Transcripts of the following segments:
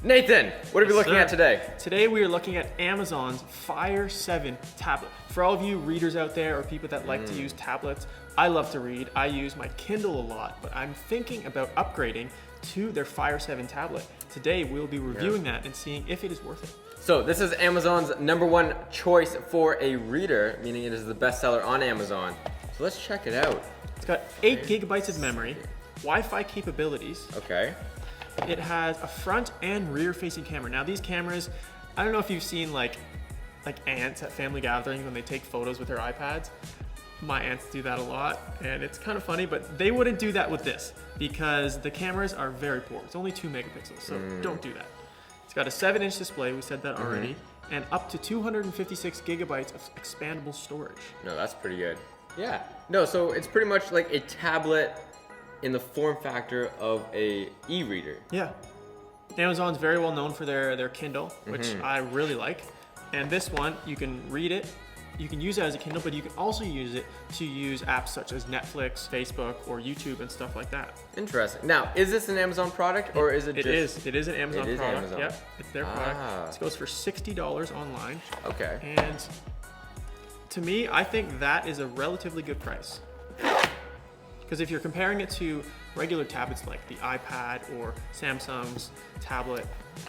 Nathan, what are we looking at today? Today we are looking at Amazon's Fire 7 tablet. For all of you readers out there or people that like to use tablets, I love to read. I use my Kindle a lot, but I'm thinking about upgrading to their Fire 7 tablet. Today we'll be reviewing that and seeing if it is worth it. So this is Amazon's #1 choice for a reader, meaning it is the bestseller on Amazon. So let's check it out. It's got 8 gigabytes of memory, Wi-Fi capabilities. Okay. It has a front and rear facing camera. Now these cameras, I don't know if you've seen like aunts at family gatherings when they take photos with their iPads. My aunts do that a lot and it's kind of funny, but they wouldn't do that with this because the cameras are very poor. It's only 2 megapixels, so don't do that. It's got a 7-inch display, we said that already, and up to 256 gigabytes of expandable storage. No, that's pretty good. Yeah. No, so it's pretty much like a tablet in the form factor of a e-reader. Yeah. Amazon's very well known for their Kindle, which I really like. And this one, you can read it, you can use it as a Kindle, but you can also use it to use apps such as Netflix, Facebook, or YouTube and stuff like that. Interesting. Now, is this an Amazon product or is it just... It is an Amazon product. Amazon. Yep, it's their product. This goes for $60 online. Okay. And to me, I think that is a relatively good price. Because if you're comparing it to regular tablets like the iPad or Samsung's tablet,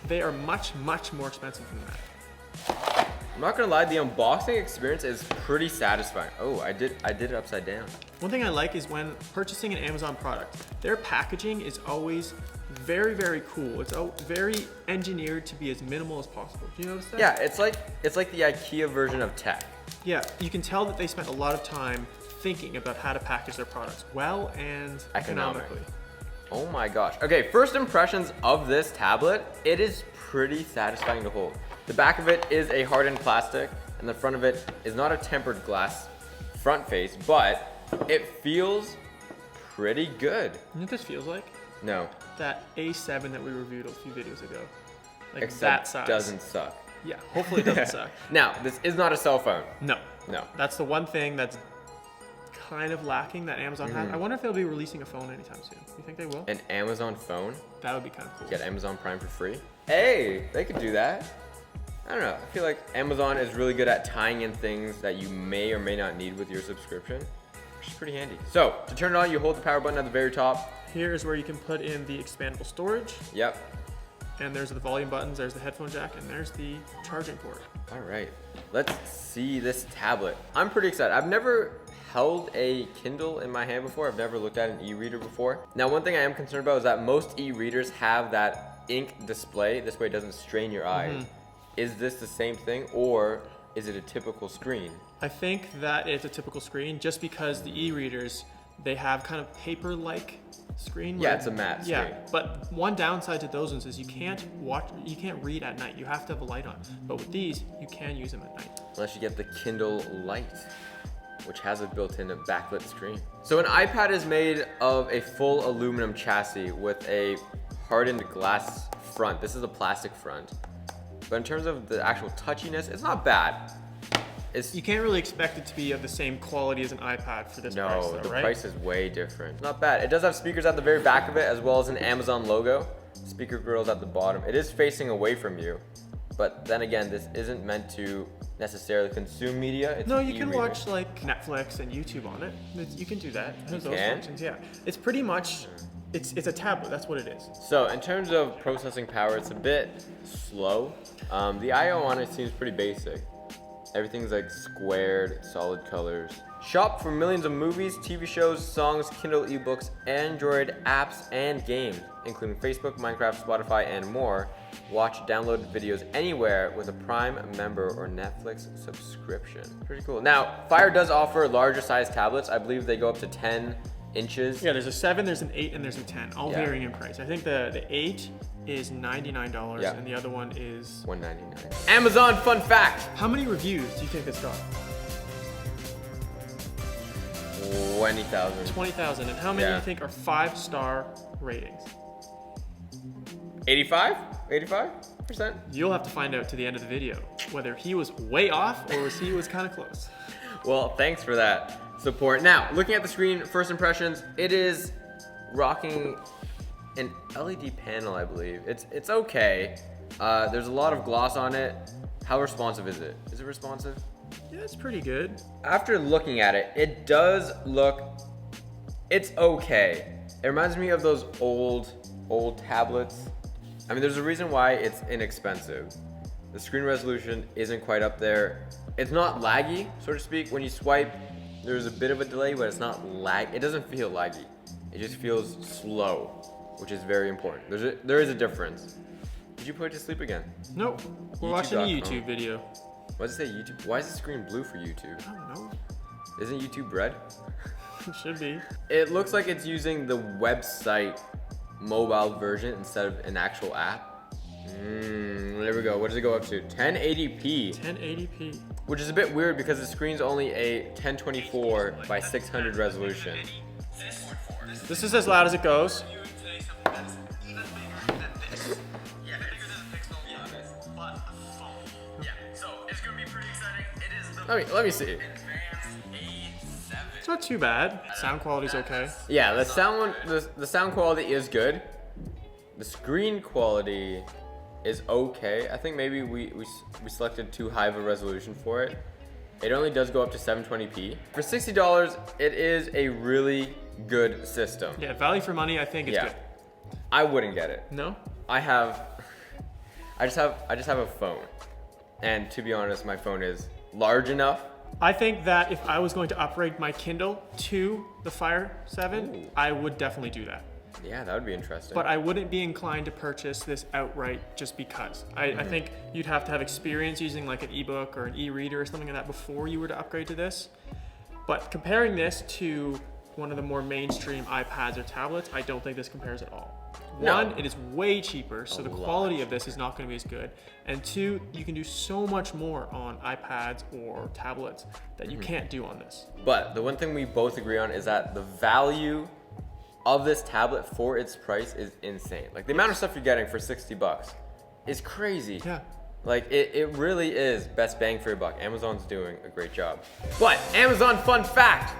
they are much, much more expensive than that. I'm not gonna lie, the unboxing experience is pretty satisfying. Oh, I did it upside down. One thing I like is when purchasing an Amazon product, their packaging is always very, very cool. It's very engineered to be as minimal as possible. Do you notice that? Yeah, it's like the IKEA version of tech. Yeah, you can tell that they spent a lot of time thinking about how to package their products well and economically. Oh my gosh. Okay, first impressions of this tablet, it is pretty satisfying to hold. The back of it is a hardened plastic and the front of it is not a tempered glass front face, but it feels pretty good. You know what this feels like? No. That A7 that we reviewed a few videos ago. Like Except that size. Doesn't suck. Yeah, hopefully it doesn't suck. Now, this is not a cell phone. No. No. That's the one thing that's kind of lacking that Amazon has. I wonder if they'll be releasing a phone anytime soon. You think they will? An Amazon phone? That would be kind of cool. Get Amazon Prime for free? Hey, they could do that. I don't know. I feel like Amazon is really good at tying in things that you may or may not need with your subscription, which is pretty handy. So, to turn it on, you hold the power button at the very top. Here's where you can put in the expandable storage. Yep. And there's the volume buttons, there's the headphone jack, and there's the charging port. All right, let's see this tablet. I'm pretty excited. I've never held a Kindle in my hand before. I've never looked at an e-reader before. Now, one thing I am concerned about is that most e-readers have that ink display. This way it doesn't strain your eyes. Is this the same thing or is it a typical screen? I think that it's a typical screen just because the e-readers, they have kind of paper-like screen. Yeah, it's a matte screen. Yeah, but one downside to those ones is you can't read at night. You have to have a light on. But with these, you can use them at night. Unless you get the Kindle Lite, which has a built-in backlit screen. So an iPad is made of a full aluminum chassis with a hardened glass front. This is a plastic front. But in terms of the actual touchiness, it's not bad. You can't really expect it to be of the same quality as an iPad for this price, though, No, the right? price is way different. Not bad. It does have speakers at the very back of it, as well as an Amazon logo. Speaker grill's at the bottom. It is facing away from you, but then again, this isn't meant to necessarily consume media. It's No, an you can e-reader. watch like Netflix and YouTube on it. You can do that. It has those can? functions, yeah. It's pretty much, it's a tablet, that's what it is. So in terms of processing power, it's a bit slow. The I/O on it seems pretty basic. Everything's like squared, solid colors. Shop for millions of movies, TV shows, songs, Kindle ebooks, Android apps, and games, including Facebook, Minecraft, Spotify, and more. Watch downloaded videos anywhere with a Prime member or Netflix subscription. Pretty cool. Now, Fire does offer larger size tablets. I believe they go up to 10 inches. Yeah, there's a 7, there's an 8, and there's a 10, all Yeah. varying in price. I think the 8 is $99, Yeah. and the other one is... $199. Amazon fun fact. How many reviews do you think it's got? 20,000. 20,000, and how many do Yeah. you think are 5-star ratings? 85? 85%? You'll have to find out to the end of the video whether he was way off or he was kind of close. Well, thanks for that support. Now, looking at the screen, first impressions, it is rocking an LED panel, I believe. It's okay. There's a lot of gloss on it. How responsive is it? Is it responsive? Yeah, it's pretty good. After looking at it, it does look, it's okay. It reminds me of those old tablets. I mean, there's a reason why it's inexpensive. The screen resolution isn't quite up there. It's not laggy, so to speak. When you swipe, there's a bit of a delay, but it's not it doesn't feel laggy. It just feels slow, which is very important. There is a difference. Did you put it to sleep again? Nope. We're watching a YouTube video. Why does it say YouTube? Why is the screen blue for YouTube? I don't know. Isn't YouTube red? It should be. It looks like it's using the website mobile version instead of an actual app. There we go. What does it go up to? 1080p. 1080p. Which is a bit weird because the screen's only a 1024 by 600 resolution. This is as loud as it goes. Let me see. It's not too bad. Sound quality's okay. Yeah, the sound quality is good. The screen quality is okay. I think maybe we selected too high of a resolution for it. It only does go up to 720p. For $60, it is a really good system. Yeah, value for money, I think it's good. I wouldn't get it. No? I just have a phone. And to be honest, my phone is large enough. I think that if I was going to upgrade my Kindle to the Fire 7, I would definitely do that. Yeah, that would be interesting. But I wouldn't be inclined to purchase this outright just because. I think you'd have to have experience using like an ebook or an e-reader or something like that before you were to upgrade to this. But comparing this to one of the more mainstream iPads or tablets, I don't think this compares at all. One, it is way cheaper, so the quality of this is not going to be as good. And two, you can do so much more on iPads or tablets that you can't do on this. But the one thing we both agree on is that the value of this tablet for its price is insane. Like the amount of stuff you're getting for $60 is crazy. Yeah. Like it really is best bang for your buck. Amazon's doing a great job. But Amazon fun fact.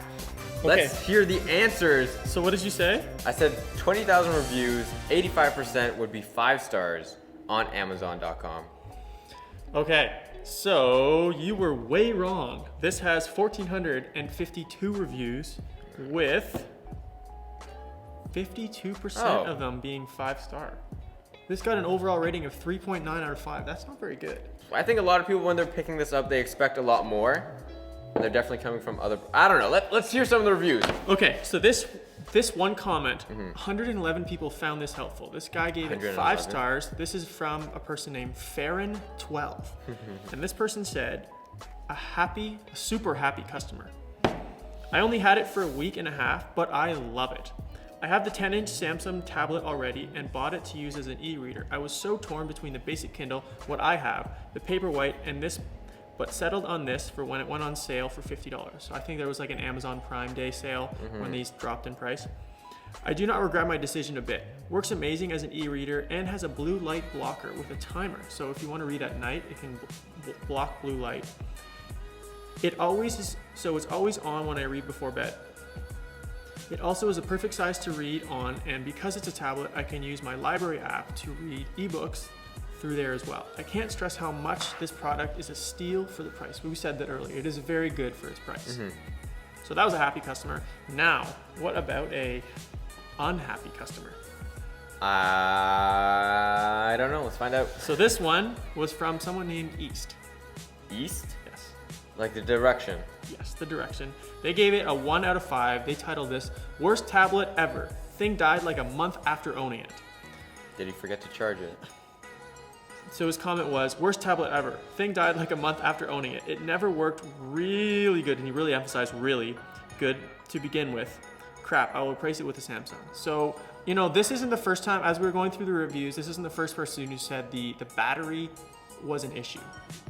Let's hear the answers. So what did you say? I said 20,000 reviews, 85% would be 5 stars on Amazon.com. Okay, so you were way wrong. This has 1,452 reviews with 52% of them being 5-star. This got an overall rating of 3.9 out of 5. That's not very good. I think a lot of people, when they're picking this up, they expect a lot more. And they're definitely coming from other, I don't know. Let's hear some of the reviews. Okay, so this one comment, 111 people found this helpful. This guy gave it 5 stars. This is from a person named Farron12. And this person said, a super happy customer. I only had it for a week and a half, but I love it. I have the 10-inch Samsung tablet already and bought it to use as an e-reader. I was so torn between the basic Kindle, what I have, the Paperwhite, and this, but settled on this for when it went on sale for $50. So I think there was like an Amazon Prime Day sale when these dropped in price. I do not regret my decision a bit. Works amazing as an e-reader and has a blue light blocker with a timer. So if you want to read at night, it can block blue light. It always is, so it's always on when I read before bed. It also is a perfect size to read on, and because it's a tablet, I can use my library app to read ebooks through there as well. I can't stress how much this product is a steal for the price. We said that earlier. It is very good for its price. So that was a happy customer. Now, what about a unhappy customer? I don't know. Let's find out. So this one was from someone named East. East? Yes. Like the direction. Yes, the direction. They gave it a 1 out of 5. They titled this, worst tablet ever. Thing died like a month after owning it. Did he forget to charge it? So his comment was, worst tablet ever. Thing died like a month after owning it. It never worked really good, and he really emphasized really good to begin with. Crap, I will replace it with a Samsung. So, you know, this isn't the first time, as we were going through the reviews, this isn't the first person who said the battery was an issue.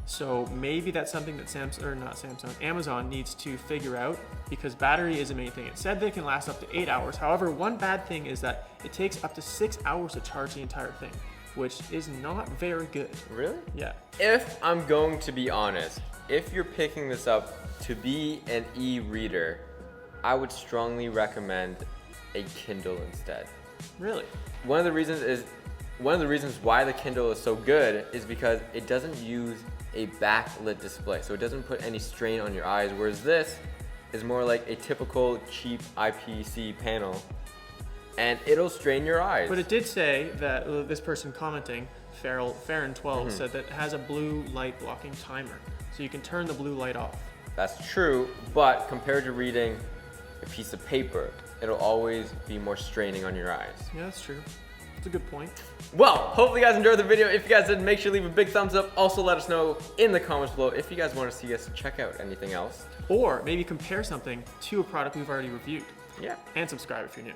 So maybe that's something that Amazon needs to figure out, because battery is the main thing. It said they can last up to 8 hours. However, one bad thing is that it takes up to 6 hours to charge the entire thing, which is not very good. Really? Yeah. If I'm going to be honest, if you're picking this up to be an e-reader, I would strongly recommend a Kindle instead. Really? one of the reasons why the Kindle is so good is because it doesn't use a backlit display, so it doesn't put any strain on your eyes, whereas this is more like a typical cheap IPC panel, and it'll strain your eyes. But it did say that this person commenting, Farron12, said that it has a blue light blocking timer, so you can turn the blue light off. That's true, but compared to reading a piece of paper, it'll always be more straining on your eyes. Yeah, that's true. That's a good point. Well, hopefully you guys enjoyed the video. If you guys did, make sure to leave a big thumbs up. Also, let us know in the comments below if you guys want to see us check out anything else. Or maybe compare something to a product we've already reviewed. Yeah. And subscribe if you're new.